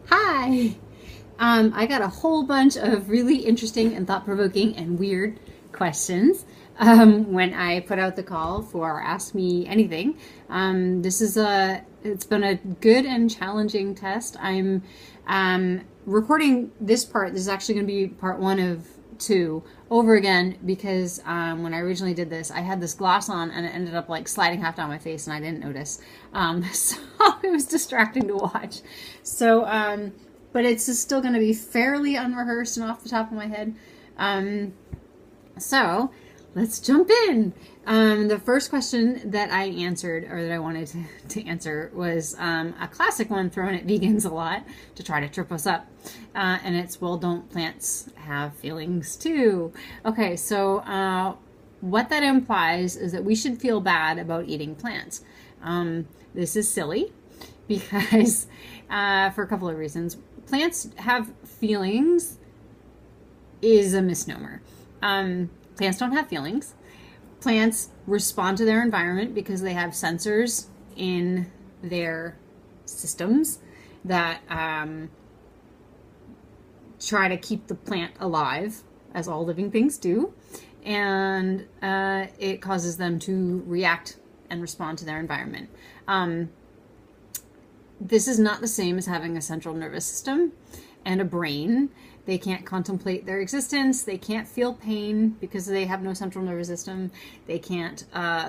Hi! I got a whole bunch of really interesting and thought-provoking and weird questions when I put out the call for Ask Me Anything. It's been a good and challenging test. I'm recording this part. This is actually going to be part one of two over again because when I originally did this, I had this gloss on and it ended up like sliding half down my face and I didn't notice. So it was distracting to watch. But it's still going to be fairly unrehearsed and off the top of my head. So let's jump in. The first question that I answered, or that I wanted to answer, was a classic one thrown at vegans a lot to try to trip us up. And it's, well, don't plants have feelings too? Okay, so what that implies is that we should feel bad about eating plants. This is silly because for a couple of reasons. Plants have feelings is a misnomer. Plants don't have feelings. Plants respond to their environment because they have sensors in their systems that try to keep the plant alive, as all living things do, and it causes them to react and respond to their environment. This is not the same as having a central nervous system and a brain. They can't contemplate their existence. They can't feel pain because they have no central nervous system. They can't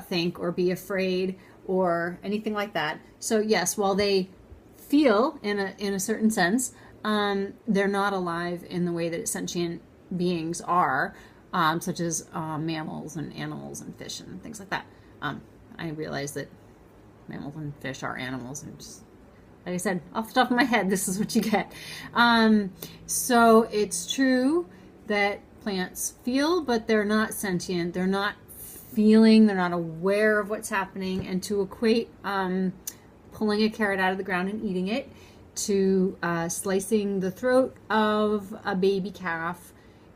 think or be afraid or anything like that. So yes, while they feel in a certain sense, they're not alive in the way that sentient beings are, such as mammals and animals and fish and things like that. I realize that mammals and fish are animals and just, like I said, off the top of my head, this is what you get. So it's true that plants feel, but they're not sentient. They're not feeling. They're not aware of what's happening. And to equate pulling a carrot out of the ground and eating it to slicing the throat of a baby calf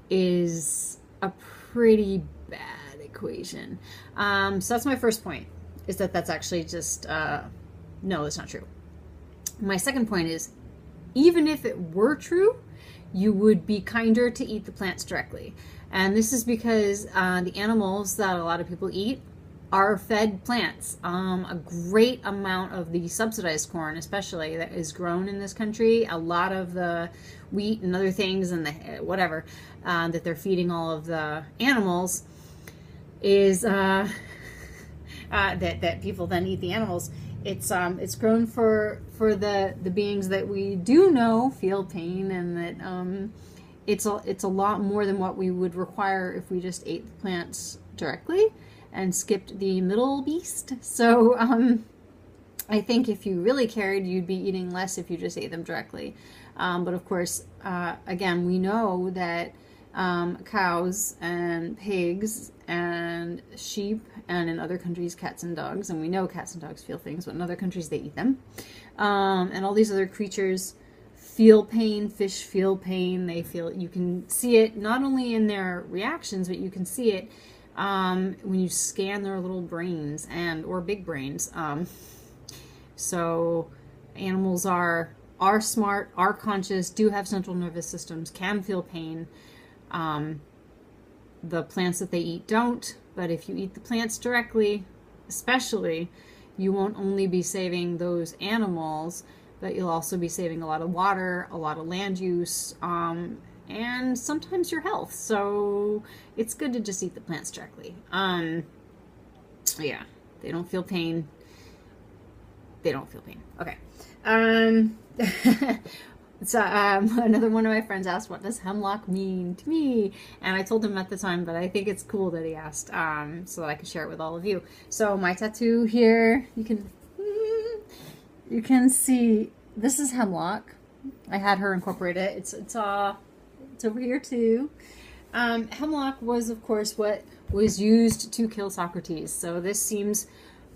is a pretty bad equation. So that's my first point, is that that's actually just, no, that's not true. My second point is, even if it were true, you would be kinder to eat the plants directly. And this is because the animals that a lot of people eat are fed plants. A great amount of the subsidized corn, especially, that is grown in this country, a lot of the wheat and other things and the whatever that they're feeding all of the animals is that people then eat the animals. It's grown for the beings that we do know feel pain, and that it's a lot more than what we would require if we just ate the plants directly and skipped the middle beast. So I think if you really cared, you'd be eating less if you just ate them directly. But of course, again, we know that cows and pigs and sheep, and in other countries cats and dogs, and we know cats and dogs feel things, but in other countries they eat them, and all these other creatures feel pain. Fish feel pain. They feel, you can see it not only in their reactions, but you can see it when you scan their little brains or big brains. So animals are smart, are conscious, do have central nervous systems, can feel pain. The plants that they eat don't, but if you eat the plants directly, especially, you won't only be saving those animals, but you'll also be saving a lot of water, a lot of land use, and sometimes your health. So it's good to just eat the plants directly. Yeah, they don't feel pain. They don't feel pain. Okay. So another one of my friends asked, what does hemlock mean to me? And I told him at the time, but I think it's cool that he asked, so that I could share it with all of you. So my tattoo here, you can see, this is hemlock. I had her incorporate it. It's over here too. Hemlock was, of course, what was used to kill Socrates. So this seems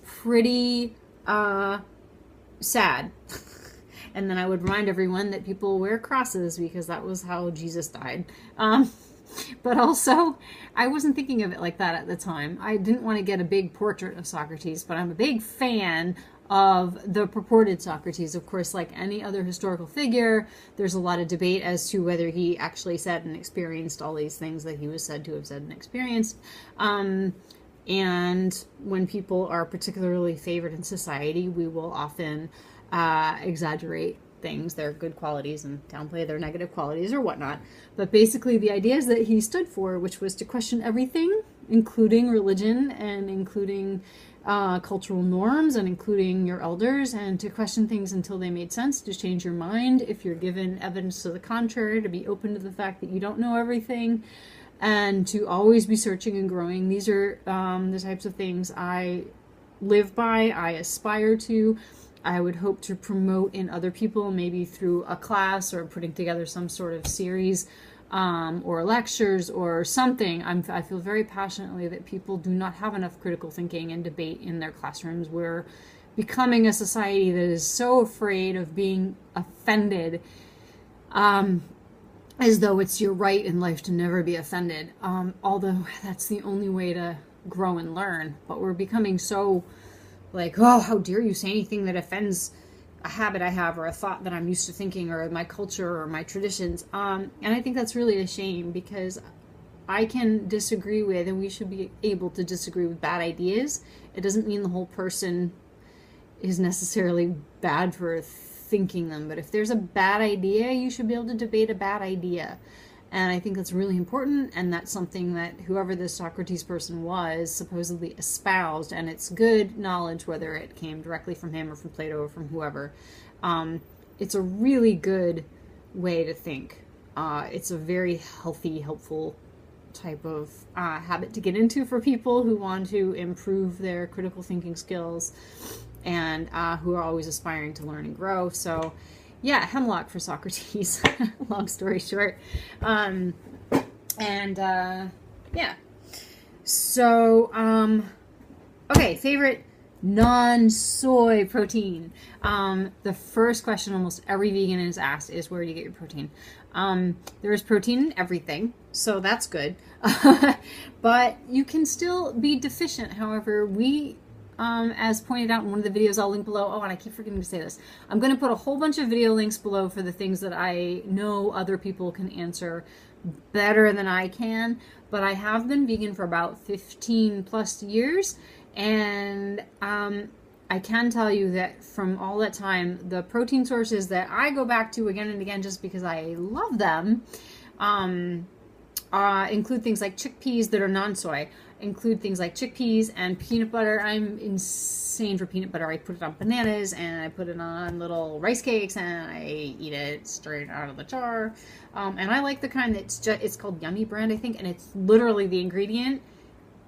pretty sad. And then I would remind everyone that people wear crosses because that was how Jesus died. But also, I wasn't thinking of it like that at the time. I didn't want to get a big portrait of Socrates, but I'm a big fan of the purported Socrates. Of course, like any other historical figure, there's a lot of debate as to whether he actually said and experienced all these things that he was said to have said and experienced. And when people are particularly favored in society, we will often exaggerate things, their good qualities, and downplay their negative qualities or whatnot. But basically the ideas that he stood for, which was to question everything, including religion and including cultural norms and including your elders, and to question things until they made sense, to change your mind if you're given evidence to the contrary, to be open to the fact that you don't know everything, and to always be searching and growing. These are the types of things I live by, I aspire to, I would hope to promote in other people, maybe through a class or putting together some sort of series or lectures or something. I feel very passionately that people do not have enough critical thinking and debate in their classrooms. We're becoming a society that is so afraid of being offended, as though it's your right in life to never be offended, although that's the only way to grow and learn. But we're becoming so like, oh, how dare you say anything that offends a habit I have or a thought that I'm used to thinking or my culture or my traditions. And I think that's really a shame, because I can disagree with, and we should be able to disagree with, bad ideas. It doesn't mean the whole person is necessarily bad for thinking them. But if there's a bad idea, you should be able to debate a bad idea. And I think that's really important, and that's something that whoever this Socrates person was supposedly espoused, and it's good knowledge whether it came directly from him or from Plato or from whoever. It's a really good way to think. It's a very healthy, helpful type of habit to get into for people who want to improve their critical thinking skills and who are always aspiring to learn and grow. So yeah, hemlock for Socrates, long story short. Yeah. So, okay, favorite non-soy protein. The first question almost every vegan is asked is, where do you get your protein? There is protein in everything, so that's good. But you can still be deficient. However, we, as pointed out in one of the videos I'll link below. Oh, and I keep forgetting to say this. I'm going to put a whole bunch of video links below for the things that I know other people can answer better than I can. But I have been vegan for about 15 plus years. And I can tell you that from all that time, the protein sources that I go back to again and again just because I love them include things like chickpeas that are non-soy, include things like chickpeas and peanut butter. I'm insane for peanut butter. I put it on bananas and I put it on little rice cakes and I eat it straight out of the jar. And I like the kind that's just, it's called Yummy Brand, I think, and it's literally the ingredient,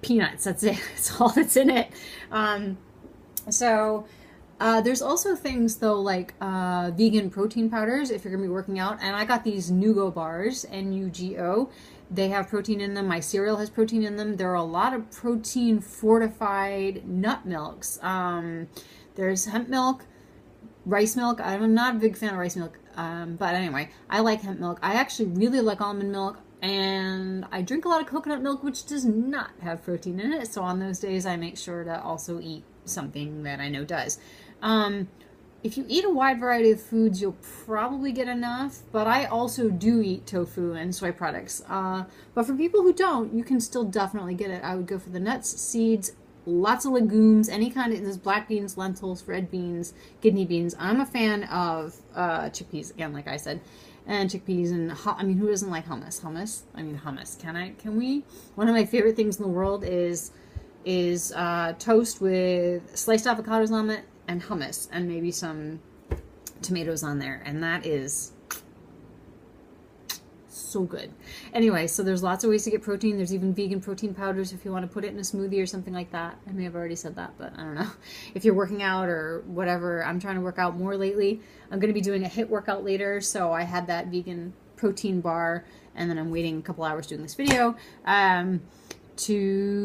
peanuts. That's it. That's all that's in it. There's also things though like vegan protein powders if you're gonna be working out, and I got these Nugo bars, Nugo. They have protein in them. My cereal has protein in them. There are a lot of protein fortified nut milks. There's hemp milk, rice milk. I'm not a big fan of rice milk, but anyway, I like hemp milk. I actually really like almond milk, and I drink a lot of coconut milk, which does not have protein in it. So on those days, I make sure to also eat something that I know does. If you eat a wide variety of foods, you'll probably get enough, but I also do eat tofu and soy products. But for people who don't, you can still definitely get it. I would go for the nuts, seeds, lots of legumes, any kind of, there's black beans, lentils, red beans, kidney beans. I'm a fan of chickpeas, again, like I said, and chickpeas, and I mean, who doesn't like hummus? Hummus. Can we? One of my favorite things in the world is toast with sliced avocados on it and hummus and maybe some tomatoes on there, and that is so good. Anyway, so there's lots of ways to get protein. There's even vegan protein powders if you want to put it in a smoothie or something like that. I may have already said that, but I don't know. If you're working out or whatever, I'm trying to work out more lately. I'm going to be doing a HIIT workout later, so I had that vegan protein bar, and then I'm waiting a couple hours doing this video to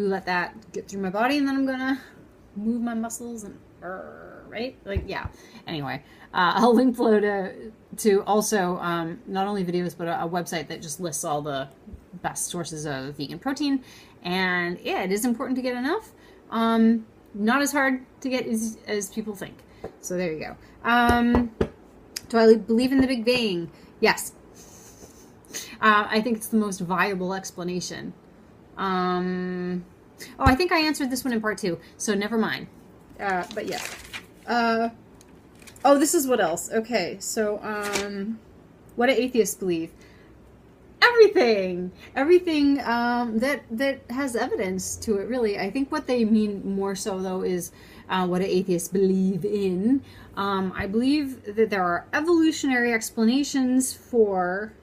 let that get through my body, and then I'm gonna move my muscles and right, like, yeah. Anyway, I'll link below to also not only videos but a website that just lists all the best sources of vegan protein. And yeah, it is important to get enough. not as hard to get as people think. So there you go. Do I believe in the Big Bang? Yes. I think it's the most viable explanation. Oh, I think I answered this one in part 2, so never mind. But yeah. Oh, this is what else. Okay, so what do atheists believe? Everything that has evidence to it, really. I think what they mean more so, though, is what do atheists believe in. I believe that there are evolutionary explanations for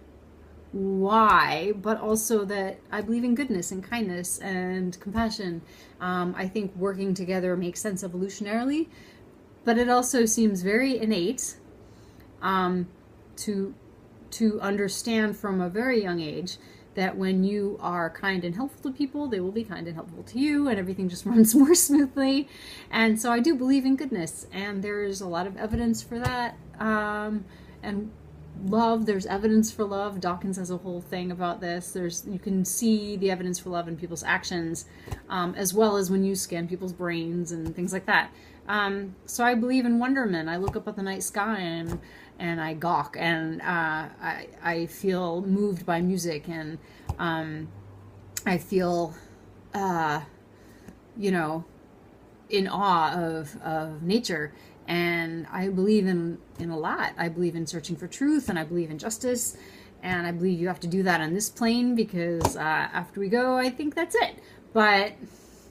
why, but also that I believe in goodness and kindness and compassion. I think working together makes sense evolutionarily, but it also seems very innate to understand from a very young age that when you are kind and helpful to people, they will be kind and helpful to you, and everything just runs more smoothly. And so I do believe in goodness, and there's a lot of evidence for that. And love, there's evidence for love. Dawkins has a whole thing about this. You can see the evidence for love in people's actions, as well as when you scan people's brains and things like that. So I believe in wonderment. I look up at the night sky and I gawk, and I feel moved by music, and I feel, in awe of nature. And I believe in a lot. I believe in searching for truth, and I believe in justice, and I believe you have to do that on this plane, because after we go, I think that's it. But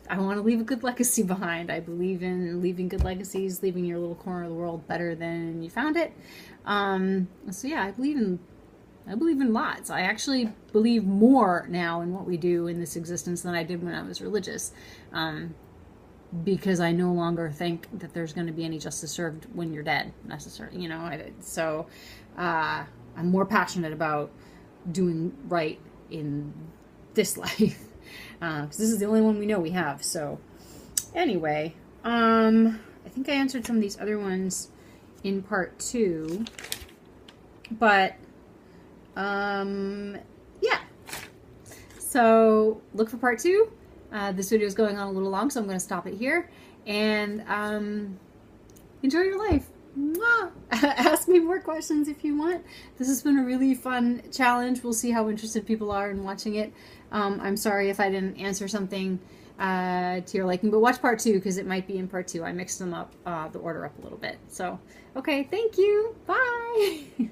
I want to leave a good legacy behind. I believe in leaving good legacies, leaving your little corner of the world better than you found it. So yeah, I believe in lots. I actually believe more now in what we do in this existence than I did when I was religious. Because I no longer think that there's going to be any justice served when you're dead, necessarily. So I'm more passionate about doing right in this life, because this is the only one we know we have. So anyway, I think I answered some of these other ones in part 2, but yeah. So look for part 2. This video is going on a little long, so I'm going to stop it here. And enjoy your life. Mwah! Ask me more questions if you want. This has been a really fun challenge. We'll see how interested people are in watching it. I'm sorry if I didn't answer something to your liking, but watch part 2, because it might be in part 2. I mixed them up, the order up a little bit. So, okay, thank you. Bye!